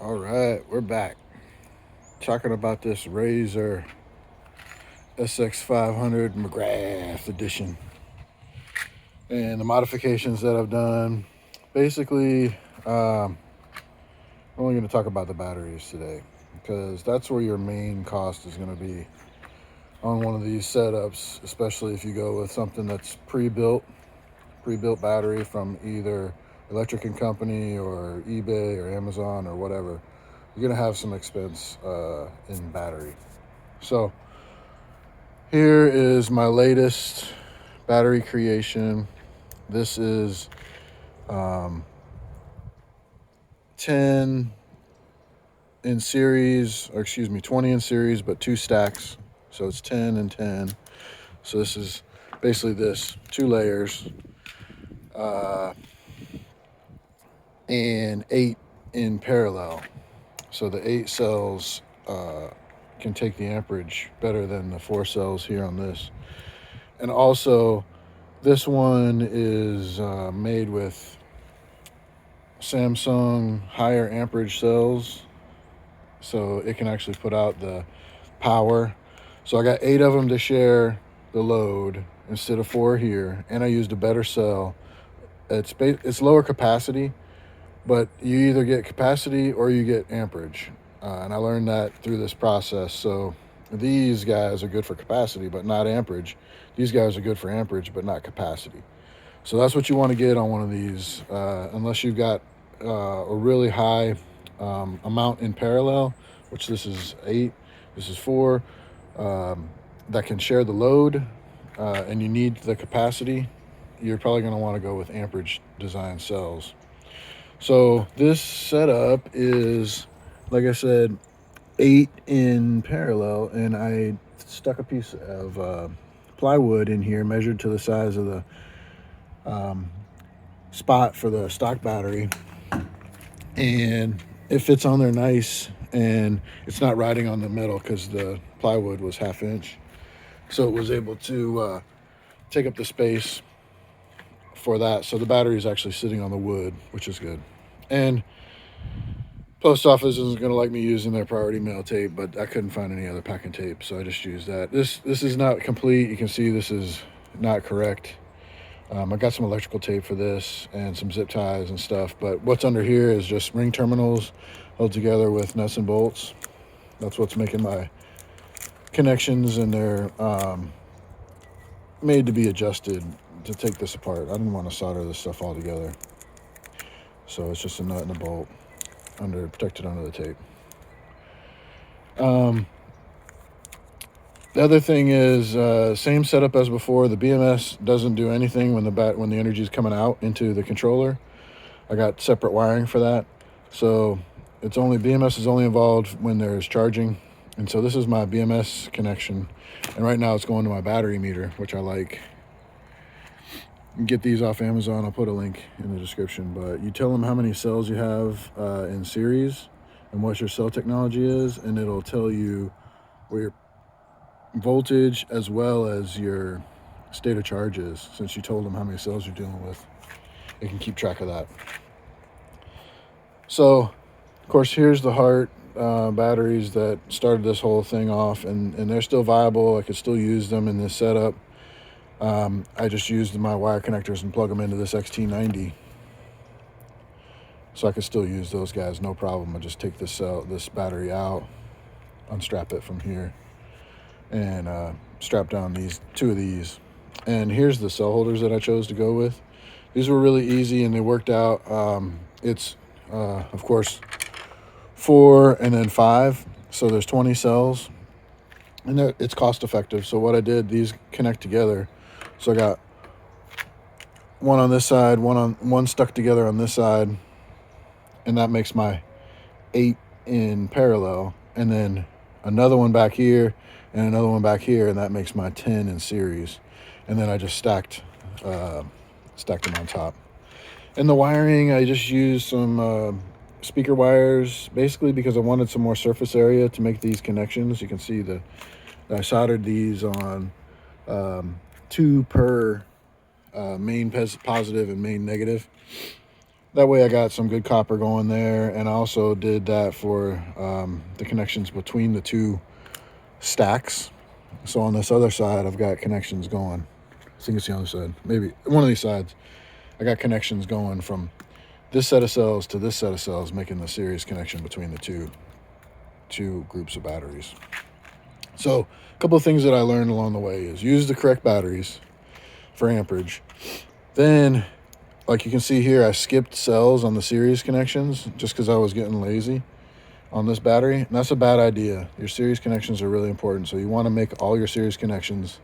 All right, we're back talking about this Razer SX500 McGrath edition and the modifications that I've done. Basically, we're only going to talk about the batteries today because that's where your main cost is going to be on one of these setups, especially if you go with something that's pre-built battery from either Electric and Company or eBay or Amazon or whatever. You're going to have some expense in battery. So here is my latest battery creation. This is um, 10 in series, or excuse me, 20 in series, but two stacks. So it's 10 and 10. So this is basically this two layers uh, and eight in parallel. So the eight cells can take the amperage better than the four cells here on this. And also, this one is made with Samsung higher amperage cells, so it can actually put out the power. So I got eight of them to share the load instead of four here, and I used a better cell. It's lower capacity, but you either get capacity or you get amperage, and I learned that through this process. So these guys are good for capacity, but not amperage. These guys are good for amperage, but not capacity. So that's what you want to get on one of these, unless you've got a really high amount in parallel, which this is eight, this is four, um, that can share the load, and you need the capacity. You're probably going to want to go with amperage design cells. So this setup is, like I said, eight in parallel, and I stuck a piece of plywood in here, measured to the size of the um, spot for the stock battery, and it fits on there nice, and it's not riding on the metal because the plywood was half inch, so it was able to take up the space for that. So the battery is actually sitting on the wood, which is good. And post office isn't going to like me using their priority mail tape, but I couldn't find any other packing tape, so I just used that. This is not complete. You can see this is not correct. I got some electrical tape for this and some zip ties and stuff, but what's under here is just ring terminals held together with nuts and bolts. That's what's making my connections, and they're made to be adjusted to take this apart. I didn't want to solder this stuff all together, so it's just a nut and a bolt protected under the tape. Um, the other thing is same setup as before. The BMS doesn't do anything when the energy is coming out into the controller. I got separate wiring for that. So it's only BMS is only involved when there's charging. And so this is my BMS connection. And right now it's going to my battery meter, which I like. You can get these off Amazon. I'll put a link in the description. But you tell them how many cells you have in series and what your cell technology is, and it'll tell you where your voltage as well as your state of charge is. Since you told them how many cells you're dealing with, it can keep track of that. So, of course, here's the Heart batteries that started this whole thing off, and they're still viable. I could still use them in this setup. I just used my wire connectors and plug them into this XT90, so I could still use those guys, no problem. I just take this battery out, unstrap it from here, and strap down these two of these. And here's the cell holders that I chose to go with. These were really easy and they worked out. It's of course 4 and then 5, so there's 20 cells, and it's cost effective. So what I did, these connect together. So I got one on this side, one stuck together on this side, and that makes my 8 in parallel, and then another one back here and another one back here, and that makes my 10 in series. And then I just stacked them on top. And the wiring, I just used some speaker wires, basically because I wanted some more surface area to make these connections. You can see I soldered these on two per main positive and main negative. That way I got some good copper going there, and I also did that for the connections between the two stacks. So on this other side, I've got connections going. I think it's the other side. Maybe one of these sides. I got connections going from this set of cells to this set of cells, making the series connection between the two groups of batteries. So a couple of things that I learned along the way is use the correct batteries for amperage. Then, like you can see here, I skipped cells on the series connections just because I was getting lazy on this battery. And that's a bad idea. Your series connections are really important. So you want to make all your series connections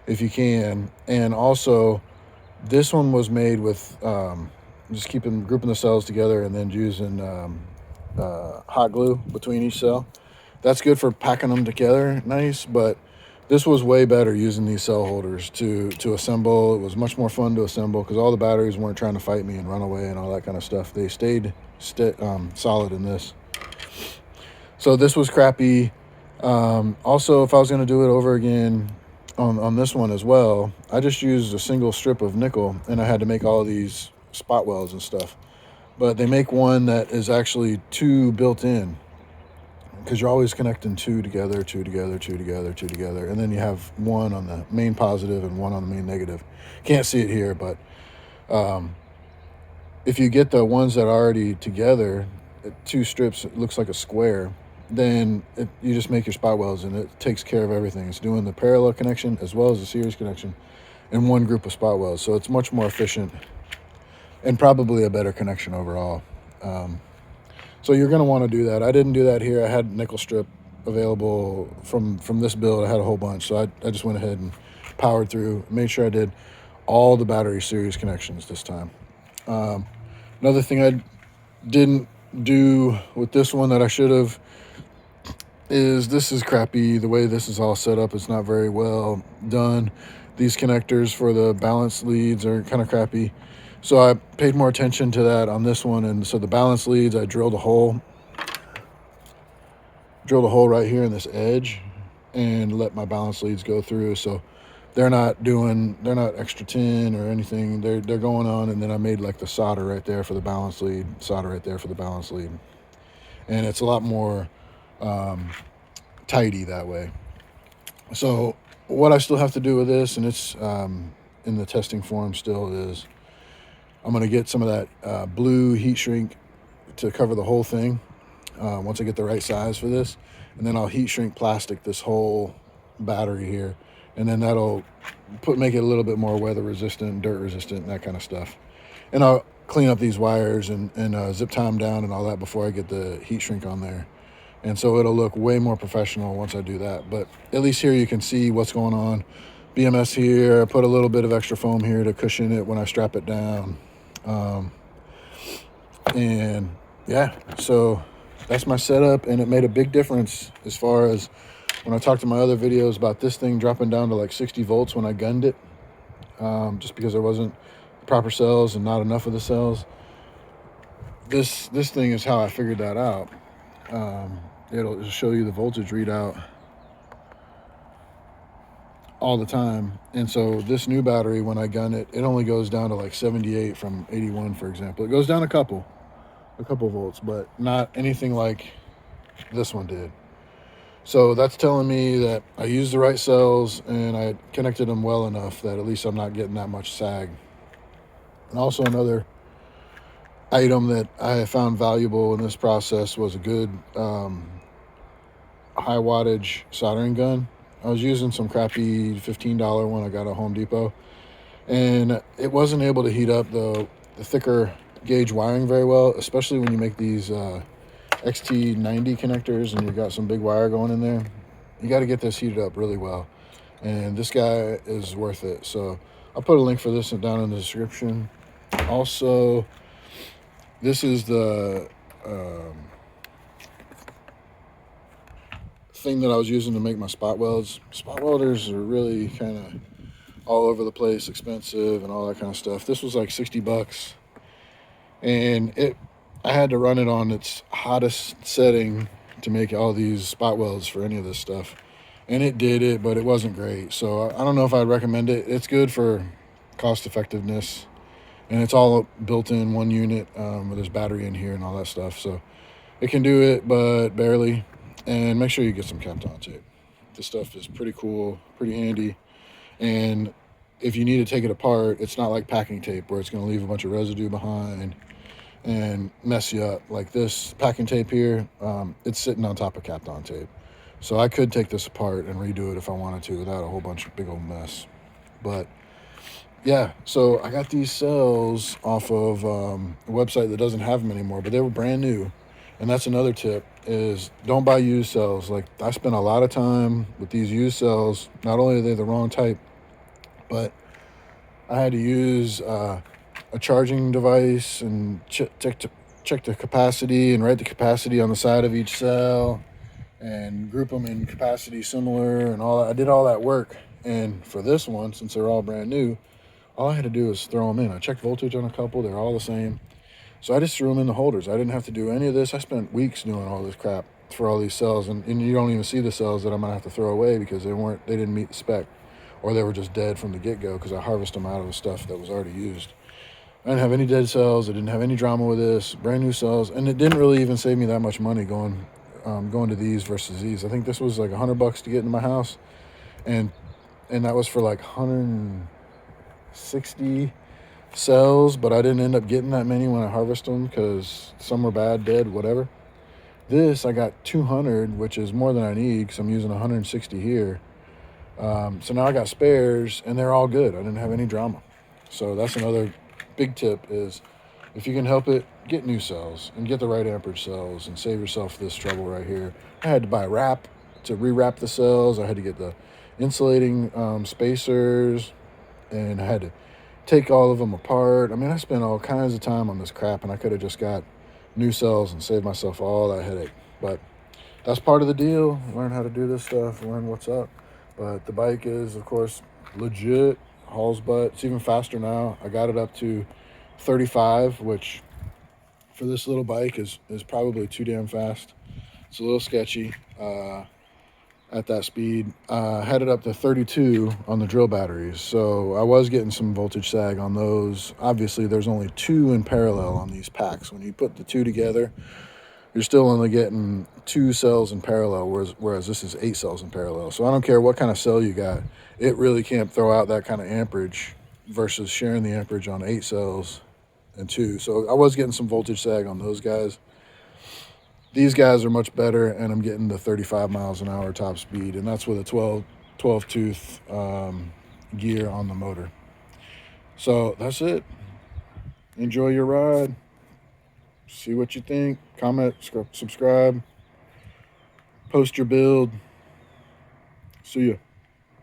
if you can. And also, this one was made with just grouping the cells together and then using hot glue between each cell. That's good for packing them together nice, but this was way better using these cell holders to assemble. It was much more fun to assemble because all the batteries weren't trying to fight me and run away and all that kind of stuff. They stayed solid in this. So this was crappy. Also, if I was going to do it over again on this one as well, I just used a single strip of nickel, and I had to make all of these spot welds and stuff. But they make one that is actually two built in, because you're always connecting two together, and then you have one on the main positive and one on the main negative. Can't see it here, but if you get the ones that are already together, two strips, it looks like a square, then you just make your spot welds, and it takes care of everything. It's doing the parallel connection as well as the series connection in one group of spot welds, so it's much more efficient and probably a better connection overall. So you're going to want to do that. I didn't do that here. I had nickel strip available from this build. I had a whole bunch, so I just went ahead and powered through, made sure I did all the battery series connections this time. Another thing I didn't do with this one that I should have is this is crappy. The way this is all set up, it's not very well done. These connectors for the balance leads are kind of crappy. So I paid more attention to that on this one. And so the balance leads, I drilled a hole right here in this edge and let my balance leads go through. So they're not extra tin or anything. They're going on. And then I made like the solder right there for the balance lead, solder right there for the balance lead. And it's a lot more tidy that way. So what I still have to do with this, and it's in the testing form still, is I'm going to get some of that blue heat shrink to cover the whole thing once I get the right size for this. And then I'll heat shrink plastic this whole battery here. And then that'll make it a little bit more weather resistant, dirt resistant, that kind of stuff. And I'll clean up these wires and zip tie them down and all that before I get the heat shrink on there. And so it'll look way more professional once I do that. But at least here you can see what's going on. BMS here, I put a little bit of extra foam here to cushion it when I strap it down. And yeah, so that's my setup, and it made a big difference as far as when I talked to my other videos about this thing dropping down to like 60 volts when I gunned it, just because there wasn't proper cells and not enough of the cells. This thing is how I figured that out. It'll show you the voltage readout all the time. And so this new battery, when I gun it, it only goes down to like 78 from 81, for example. It goes down a couple volts, but not anything like this one did. So that's telling me that I used the right cells and I connected them well enough that at least I'm not getting that much sag. And also another item that I found valuable in this process was a good high wattage soldering gun. I was using some crappy $15 one I got at Home Depot, and it wasn't able to heat up the thicker gauge wiring very well, especially when you make these XT90 connectors and you've got some big wire going in there. You got to get this heated up really well, and this guy is worth it. So I'll put a link for this down in the description. Also, this is the thing that I was using to make my spot welds. Spot welders are really kind of all over the place, expensive and all that kind of stuff. This was like 60 bucks, and I had to run it on its hottest setting to make all these spot welds for any of this stuff, and it did it, but it wasn't great. So I don't know if I'd recommend it. It's good for cost effectiveness and it's all built in one unit with this battery in here and all that stuff. So it can do it, but barely. And make sure you get some Kapton tape. This stuff is pretty cool, pretty handy. And if you need to take it apart, it's not like packing tape where it's going to leave a bunch of residue behind and mess you up. Like this packing tape here, it's sitting on top of Kapton tape. So I could take this apart and redo it if I wanted to without a whole bunch of big old mess. But yeah, so I got these cells off of a website that doesn't have them anymore, but they were brand new. And that's another tip is don't buy used cells. Like I spent a lot of time with these used cells. Not only are they the wrong type, but I had to use a charging device and check the capacity and write the capacity on the side of each cell and group them in capacity similar and all that. I did all that work. And for this one, since they're all brand new, all I had to do was throw them in. I checked voltage on a couple, they're all the same. So I just threw them in the holders. I didn't have to do any of this. I spent weeks doing all this crap for all these cells, and you don't even see the cells that I'm gonna have to throw away because they didn't meet the spec, or they were just dead from the get-go because I harvested them out of the stuff that was already used. I didn't have any dead cells. I didn't have any drama with this. Brand new cells, and it didn't really even save me that much money going to these versus these. I think this was like $100 to get into my house, and that was for like 160 cells, but I didn't end up getting that many when I harvested them because some were bad, dead, whatever. This I got 200, which is more than I need because I'm using 160 here. So now I got spares, and they're all good. I didn't have any drama. So that's another big tip is if you can help it, get new cells and get the right amperage cells and save yourself this trouble right here. I had to buy wrap to rewrap the cells. I had to get the insulating spacers, and I had to take all of them apart. I mean, I spent all kinds of time on this crap, and I could have just got new cells and saved myself all that headache. But that's part of the deal. Learn how to do this stuff, learn what's up. But the bike is, of course, legit, hauls butt. It's even faster now. I got it up to 35, which for this little bike is probably too damn fast. It's a little sketchy at that speed. Had it up to 32 on the drill batteries, so I was getting some voltage sag on those. Obviously, there's only two in parallel on these packs. When you put the two together, you're still only getting 2 cells in parallel, whereas this is 8 cells in parallel. So I don't care what kind of cell you got, it really can't throw out that kind of amperage versus sharing the amperage on 8 cells and 2. So I was getting some voltage sag on those guys. These guys are much better, and I'm getting the 35 miles an hour top speed, and that's with a 12 tooth gear on the motor. So that's it. Enjoy your ride. See what you think. Comment, subscribe, post your build. See ya.